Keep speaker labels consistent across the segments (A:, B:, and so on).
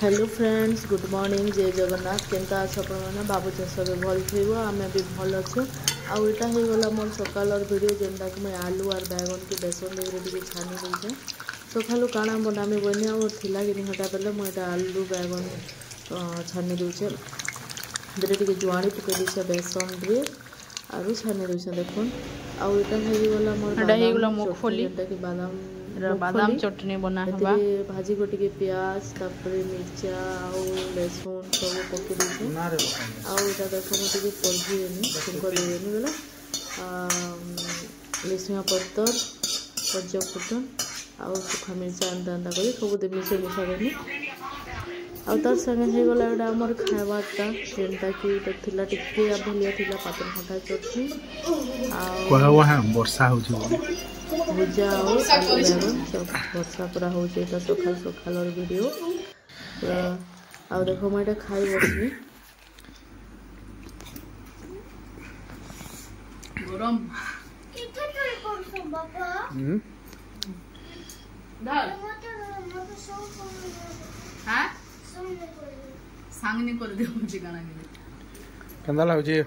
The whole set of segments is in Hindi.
A: हेलो फ्रेंड्स, गुड मॉर्निंग, जय जगन्नाथ। केनता अच्छे अपना भावुचे सब भल थी। आम भी भल अच्छे। आईटा हो गला मोर सकाल वीडियो जेनटा कि मैं आलू और बैगन की बेसन देकर छानी देचे। सकालू काଣା बनामी बनी आला कि हटा पे मुझे आलू बैगन छानी दूचे। टे जुआणी पकई दीचे बेसन रे आरु छानी दूचे। देखुन आईटा हो गला मोर मूंगफली जेनटा कि बादाम
B: चटनी बना हवा।
A: भाजी को टिके प्याज तापरे मिर्चा आउ लहसुन सब पकई देछे। आउटा देखो मुझे पढ़ीनी छुंक देनी बोले मिसुआ पत्तर पचफुटन आउ सुखा मिर्चा एंता एंता कर सब मिसे मिसा देनी। आउ तार संगे हो गला एटा हमर खाइबाटा जेनटा कि थिला टिके भलिया थिला पातल घंटा चटनी
C: आ वर्षा हो
A: भुजा आउ आलू बैगन सब वर्षा पूरा हो सकाल सकाल वीडियो आ देखो मैं खाई बसनी
B: गरम सांगनी कर दे मुझे गाना
C: कंदा लाउजे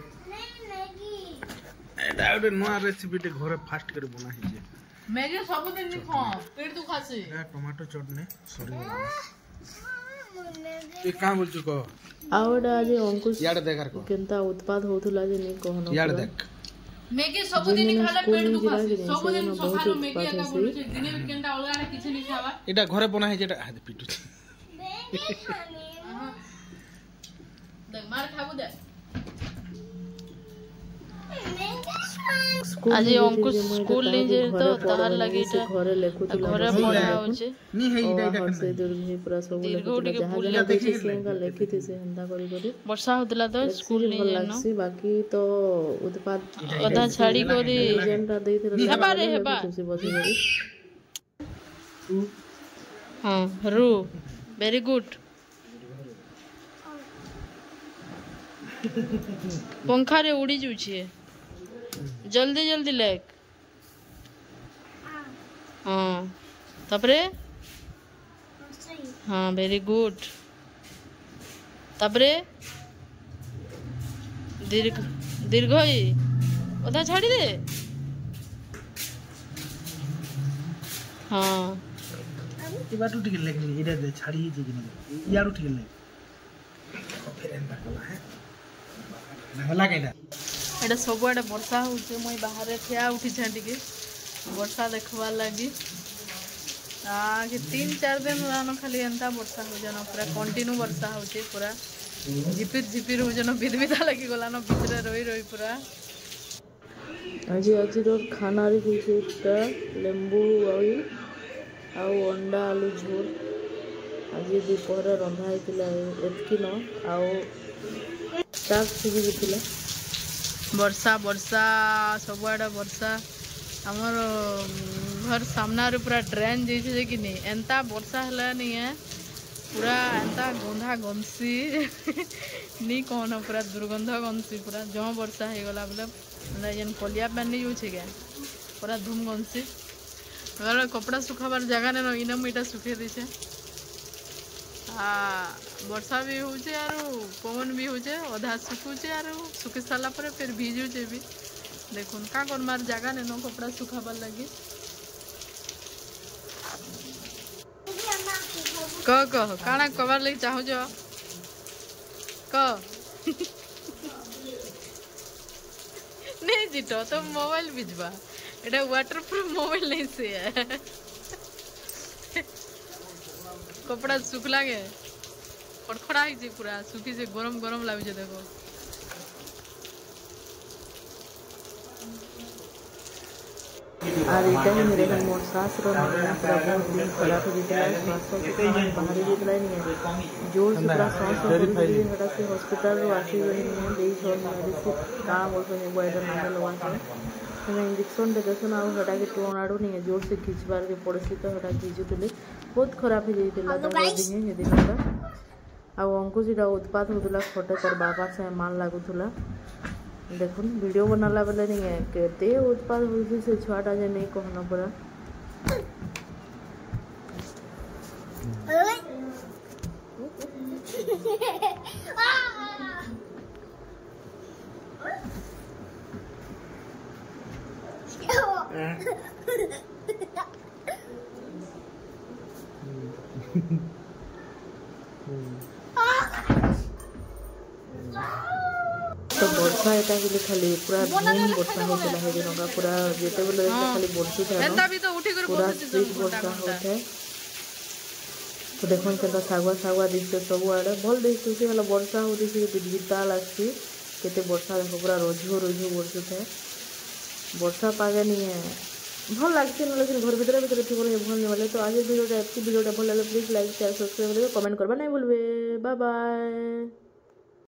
C: एटा ओटे नया रेसिपी टे घरे फास्ट कर बना है जे
B: मैगी सब दिन नि खा पेट दुखासी
C: ए टमाटो चटनी सॉरी ए का बोल चुको
A: आवडा आज अंकुश
C: याड देखार को
A: केनता उत्पाद होथुला जे नि कहनो
C: याड देख
B: मैगी सब दिन खाले पेट दुखासी सब दिन सकाळ मैगी एका बोलु छै दिने केनता अलगा किछ नि खावा
C: एटा घरे बना है जेटा हाथ पिटु
B: देख मार खाबो दे।
A: आज अंकुश स्कूल ले जे तो तार लगी घरे लेखुतला
B: घरे पढ़ा होचे
C: नी है इटा
A: से दीर्घ पूरा सब जहां जहां देखि से लेखिति से हंदा करी करी
B: वर्षा होतला तो स्कूल ले जेनो
A: बाकी तो उत्पाद
B: अधा छाड़ी करी
A: जेनटा देई थे
B: हेबा रे हेबा
A: खुशी बसी करी
B: हां रू वेरी गुड पंखा रे उड़ी जुछे जल्दी जल्दी लेक हाँ तपरे हाँ वेरी गुड तपरे दीर्घ दीर्घ ओदा छाड़ी दे हाँ
C: ई बाटू ठीक लेक इडा दे छाड़ी जे कि यारू ठीक ले फिर एंदा कला है नहला केडा
B: एटा सब एटा वर्षा होचे मुई बाहर ठिया उठी छ टिके वर्षा देखबार लगी कि 3-4 दिन रानो खाली एंता वर्षा हो जनो पूरा कंटिन्यू वर्षा होचे पूरा झिपिर झिपिर हो जनो बिदबिदा लगी गला न भितरे रही रही पूरा
A: आज रो खाना रे होचे लेंबू ऑयल आ अंडा आलू झोल आज दोपहर रंधा होइतिला एतकी न आ शाक सिगी दितिला
B: वर्षा वर्षा सबआडे वर्षा हमर घर सामना रे पूरा ड्रेन जैसे कि नहीं एंता वर्षा हला नहीं है पूरा एंता गंधा गंसी नहीं कहना पूरा दुर्गंध गंसी पूरा जो वर्षा हो गला बोले जेन कलिया पानी यूज है पूरा धूम गंसी अगर कपड़ा सुखाबार जगह नहीं इनम इटा सुखे दीछे वर्षा भी होचे आरो पवन भी होचे अधा सुखुचे आरो सुखी साला पर फिर भिजुचे भी देखुन का कर मार जगह ने नो कपड़ा सुखाबार लगी कह काना कबार लगी चाहू जो नहीं जीतो तो मोबाइल भिजवा एटा वाटरप्रूफ मोबाइल नहीं से है कपड़ा सुखला गे खड़खड़ा ही पूरा सुखी से गरम गरम लगे देखो
A: और इटा ही मेरे घर मोर सास रो पूरा बहुत दिन खराब हो गया स्वास्थ्य बाहरी दिखला नहीं जोर से पूरा सांस वेरीफाई हटा से हॉस्पिटल रो आसी गई नहीं देई छोड़ मेडिसिन का बोल से वो इधर नाम लगा से मैं इंजेक्शन दे देसन आ हटा के टोनाडो नहीं जोर से खींचबार के पड़सी तो हटा खींचुले बहुत खराब हो जाइतिला तो दिन हे दिनटा आ अंकुश इटा उत्पाद होतला खटे तर बाबा से मान लागुतला देखुन वीडियो बनाला बेले नहीं है केते उत्पाद होइसे से छुआटा जे नहीं कहना पड़ा तो वर्षा एटा के खाली पूरा धूम वर्षा होता है दिन का पूरा जेते बोले खाली बरसू था
B: एंता भी तो उठी कर
A: पूरा
B: बसुची
A: स्पीड
B: सब
A: वर्षा
B: घंटा
A: होता है। तो देखो केता सागुआ सागुआ दिखते सब आड़े भल दिखते वाला वर्षा होती से बिजबिजता लगती केते वर्षा देखो पूरा रोजो रोजो वर्षू थे वर्षा पागे नहीं है भल लगती है लेकिन घर भीतर भीतर थी बोले भल नहीं वाले। तो आज वीडियोटा एति वीडियोटा भल लगे please like share subscribe comment करबा नहीं भूलबे। Bye bye.